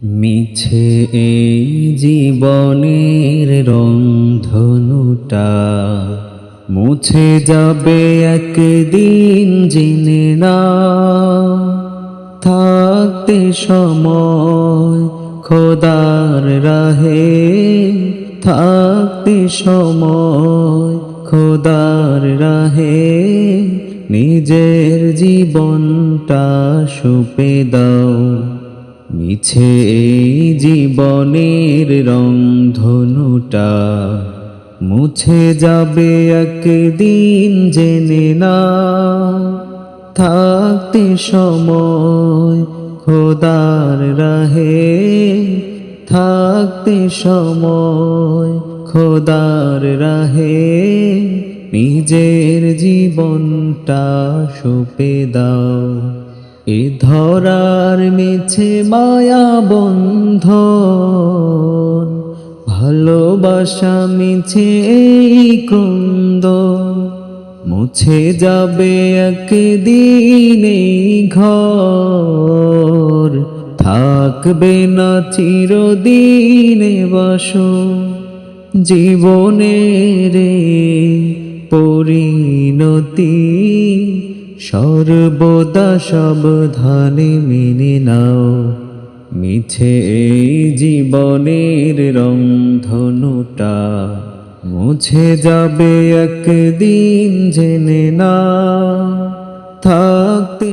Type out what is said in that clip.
মিছে এই জীবনের রংধনুটা মুছে যাবে একদিন, জেনে না। থাকতে সময় খোদার রাহে, থাকতে সময় খোদার রাহে, নিজের জীবনটা সঁপে দাও। মিছে এই জীবনের রংধনুটা মুছে যাবে একদিন, জেনে না। থাকতে সময় খোদার রাহে, থাকতে সময় খোদার রাহে, নিজের জীবনটা সঁপে দাও। এ ধরার মিছে মায়া বন্ধন, ভালোবাসা মিছে এই ক্রন্দন, মুছে যাবে একদিন এই ঘর। থাকবে না চিরদিনে বাসর, জীবনের পরিণতি সর্বদা সাবধানে মেনে নাও। মিছে এই জীবনের রংধনুটা মুছে যাবে একদিন, জেনে না। থাকতে